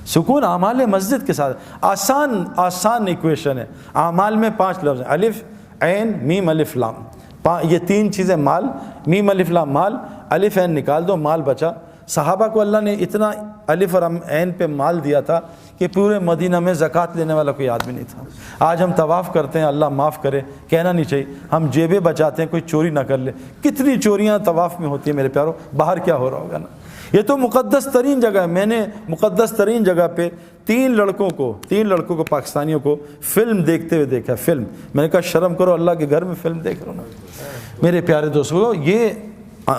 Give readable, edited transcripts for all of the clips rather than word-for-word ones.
سکون اعمال مسجد کے ساتھ، آسان ایکویشن ہے۔ اعمال میں 5 لفظ ہیں، الف عین میم الف لام، یہ 3 چیزیں، مال، میم الف لام مال، الف عین نکال دو مال بچا۔ صحابہ کو اللہ نے اتنا الف اور عین پہ مال دیا تھا کہ پورے مدینہ میں زکوٰۃ لینے والا کوئی آدمی نہیں تھا۔ آج ہم طواف کرتے ہیں، اللہ معاف کرے، کہنا نہیں چاہیے، ہم جیبیں بچاتے ہیں کوئی چوری نہ کر لے۔ کتنی چوریاں طواف میں ہوتی ہیں میرے پیاروں، باہر کیا ہو رہا ہوگا نا۔ یہ تو مقدس ترین جگہ ہے۔ میں نے مقدس ترین جگہ پہ 3 لڑکوں کو پاکستانیوں کو فلم دیکھتے ہوئے دیکھا، فلم۔ میں نے کہا شرم کرو، اللہ کے گھر میں فلم دیکھ رہا ہوں نا۔ میرے پیارے دوستو، یہ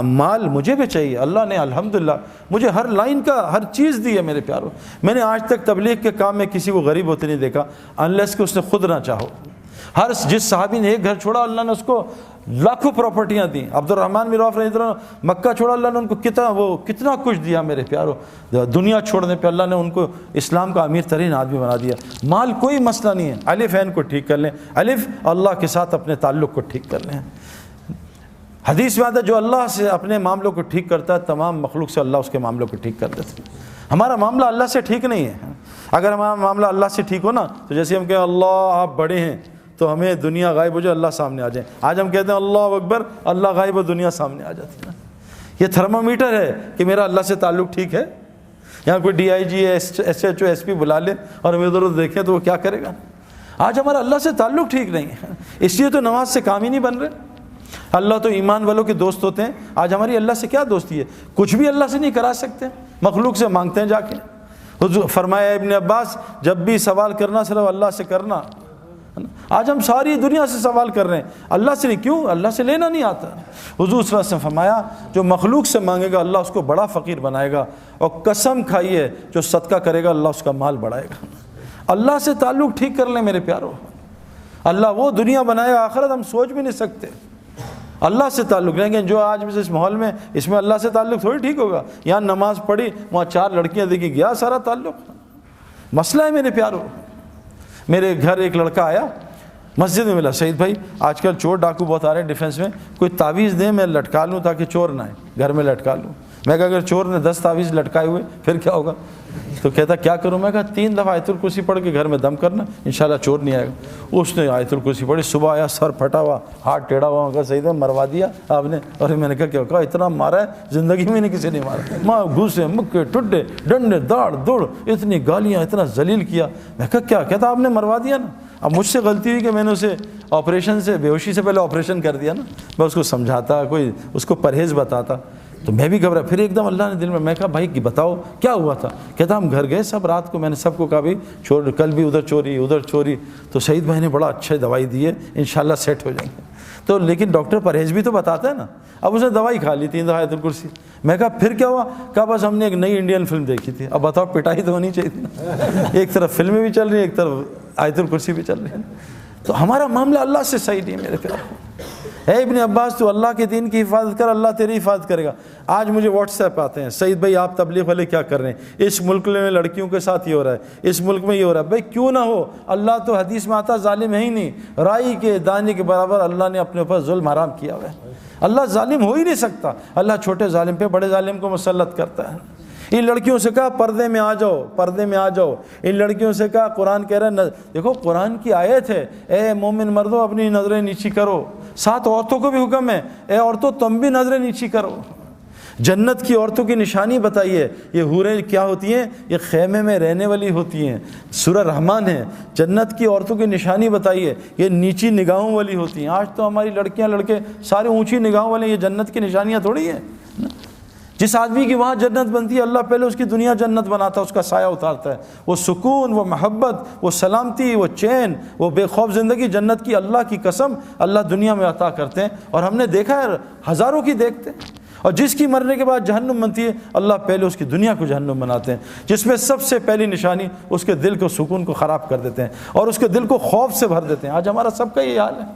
مال مجھے بھی چاہیے۔ اللہ نے الحمدللہ مجھے ہر لائن کا ہر چیز دی ہے میرے پیاروں۔ میں نے آج تک تبلیغ کے کام میں کسی کو غریب ہوتے نہیں دیکھا انلیس کہ اس نے خود نہ چاہو۔ جس صحابی نے ایک گھر چھوڑا اللہ نے اس کو لاکھوں پراپرٹیاں دیں۔ عبد الرحمن بن عوف رضی اللہ عنہ مکہ چھوڑا، اللہ نے ان کو کتنا کچھ دیا میرے پیاروں۔ دنیا چھوڑنے پہ اللہ نے ان کو اسلام کا امیر ترین آدمی بنا دیا۔ مال کوئی مسئلہ نہیں ہے، الف عین کو ٹھیک کر لیں، الف اللہ کے ساتھ اپنے تعلق کو ٹھیک کر لیں۔ حدیث میں آتا ہے جو اللہ سے اپنے معاملوں کو ٹھیک کرتا ہے تمام مخلوق سے اللہ اس کے معاملوں کو ٹھیک کر دیتا ہے۔ ہمارا معاملہ اللہ سے ٹھیک نہیں ہے۔ اگر ہمارا معاملہ اللہ سے ٹھیک ہو نا تو جیسے ہم کہیں اللہ آپ بڑے ہیں تو ہمیں دنیا غائب ہو جائے، اللہ سامنے آ جائے۔ آج ہم کہتے ہیں اللہ اکبر، اللہ غائب ہو، دنیا سامنے آ جاتی ہے۔ یہ تھرمامیٹر ہے کہ میرا اللہ سے تعلق ٹھیک ہے۔ یہاں کوئی DIG S H O S P بلا لے اور ہمیں ادھر دیکھیں تو وہ کیا کرے گا؟ آج ہمارا اللہ سے تعلق ٹھیک نہیں ہے، اس لیے تو نماز سے کام ہی نہیں بن رہے۔ اللہ تو ایمان والوں کے دوست ہوتے ہیں، آج ہماری اللہ سے کیا دوستی ہے؟ کچھ بھی اللہ سے نہیں کرا سکتے، مخلوق سے مانگتے ہیں جا کے۔ حضور فرمایا ابن عباس جب بھی سوال کرنا صرف اللہ سے کرنا۔ آج ہم ساری دنیا سے سوال کر رہے ہیں، اللہ سے نہیں، کیوں؟ اللہ سے لینا نہیں آتا۔ حضور صلی اللہ علیہ وسلم فرمایا جو مخلوق سے مانگے گا اللہ اس کو بڑا فقیر بنائے گا، اور قسم کھائیے جو صدقہ کرے گا اللہ اس کا مال بڑھائے گا۔ اللہ سے تعلق ٹھیک کر لیں میرے پیارو، اللہ وہ دنیا بنائے گا آخرت ہم سوچ بھی نہیں سکتے۔ اللہ سے تعلق رہیں گے، جو آج اس ماحول میں اس میں اللہ سے تعلق تھوڑی ٹھیک ہوگا۔ یہاں نماز پڑھی، وہاں 4 لڑکیاں دیکھی، گیا سارا تعلق۔ مسئلہ ہے میرے پیارو۔ میرے گھر ایک لڑکا آیا، مسجد میں ملا، سعید بھائی آج کل چور ڈاکو بہت آ رہے ہیں ڈیفینس میں، کوئی تعویذ دیں میں لٹکا لوں تاکہ چور نہ آئے، گھر میں لٹکا لوں۔ میں کہا اگر چور نے 10 تعویذ لٹکائے ہوئے پھر کیا ہوگا؟ تو کہتا کیا کروں؟ میں کہا 3 دفعہ آیت الکرسی پڑھ کے گھر میں دم کرنا، انشاءاللہ چور نہیں آئے گا۔ اس نے آیت الکرسی پڑھی، صبح آیا سر پھٹا ہوا، ہاتھ ٹیڑھا ہوا، کہا سعید بھائی مروا دیا آپ نے؟ اور میں نے کہا کیا؟ کہا اتنا مارا ہے زندگی میں نہیں کسی نے مارا، ماں گھوسے مکے ٹڈے ڈنڈے داڑ دوڑ، اتنی گالیاں، اتنا ذلیل کیا۔ میں کہا کیا؟ کہتا آپ نے مروا دیا نا۔ اب مجھ سے غلطی ہوئی کہ میں نے اسے آپریشن سے، بے ہوشی سے پہلے آپریشن کر دیا نا۔ میں اس کو سمجھاتا، کوئی اس کو پرہیز بتاتا تو میں بھی گھبرا۔ پھر ایک دم اللہ نے دل میں کہا بھائی بتاؤ کیا ہوا تھا؟ کہتا ہم گھر گئے سب رات کو، میں نے سب کو کہا بھائی کل بھی ادھر چوری، تو سعید بھائی نے بڑا اچھا دوائی دی ہے، انشاءاللہ سیٹ ہو جائیں گے۔ تو لیکن ڈاکٹر پرہیز بھی تو بتاتا ہے نا۔ اب اس نے دوائی کھا لی 3 دفعہ آیت الکرسی۔ میں کہا پھر کیا ہوا؟ کہا بس ہم نے ایک نئی انڈین فلم دیکھی تھی۔ اب بتاؤ پٹائی تو ہونی چاہیے تھی نا، ایک طرف فلمیں بھی چل رہی ہیں، ایک طرف آیت الکرسی بھی چل رہی ہے۔ تو ہمارا معاملہ اللہ سے صحیح نہیں ہے میرے پیارو۔ اے ابن عباس تو اللہ کے دین کی حفاظت کر، اللہ تیری حفاظت کرے گا۔ آج مجھے واٹس ایپ آتے ہیں، سعید بھائی آپ تبلیغ والے کیا کر رہے ہیں؟ اس ملک میں لڑکیوں کے ساتھ یہ ہو رہا ہے، اس ملک میں یہ ہو رہا ہے۔ بھائی کیوں نہ ہو، اللہ تو حدیث میں آتا ظالم ہے ہی نہیں، رائی کے دانے کے برابر اللہ نے اپنے اوپر ظلم حرام کیا ہوا ہے۔ اللہ ظالم ہو ہی نہیں سکتا، اللہ چھوٹے ظالم پہ بڑے ظالم کو مسلط کرتا ہے۔ ان لڑکیوں سے کہا پردے میں آ جاؤ، پردے میں آ جاؤ۔ ان لڑکیوں سے کہا قرآن کہہ رہا ہے، دیکھو قرآن کی آیت ہے، اے مومن مردوں اپنی نظریں نیچی کرو۔ ساتھ عورتوں کو بھی حکم ہے، اے عورتوں تم بھی نظریں نیچی کرو۔ جنت کی عورتوں کی نشانی بتائیے، یہ حوریں کیا ہوتی ہیں؟ یہ خیمے میں رہنے والی ہوتی ہیں، سورہ رحمان ہے۔ جنت کی عورتوں کی نشانی بتائیے، یہ نیچی نگاہوں والی ہوتی ہیں۔ آج تو ہماری لڑکیاں لڑکے سارے اونچی نگاہوں والے، یہ جنت کی نشانیاں تھوڑی ہیں۔ جس آدمی کی وہاں جنت بنتی ہے اللہ پہلے اس کی دنیا جنت بناتا ہے، اس کا سایہ اتارتا ہے۔ وہ سکون، وہ محبت، وہ سلامتی، وہ چین، وہ بے خوف زندگی جنت کی اللہ کی قسم اللہ دنیا میں عطا کرتے ہیں۔ اور ہم نے دیکھا ہے ہزاروں کی دیکھتے ہیں۔ اور جس کی مرنے کے بعد جہنم بنتی ہے اللہ پہلے اس کی دنیا کو جہنم بناتے ہیں، جس میں سب سے پہلی نشانی اس کے دل کو سکون کو خراب کر دیتے ہیں اور اس کے دل کو خوف سے بھر دیتے ہیں۔ آج ہمارا سب کا یہ حال ہے۔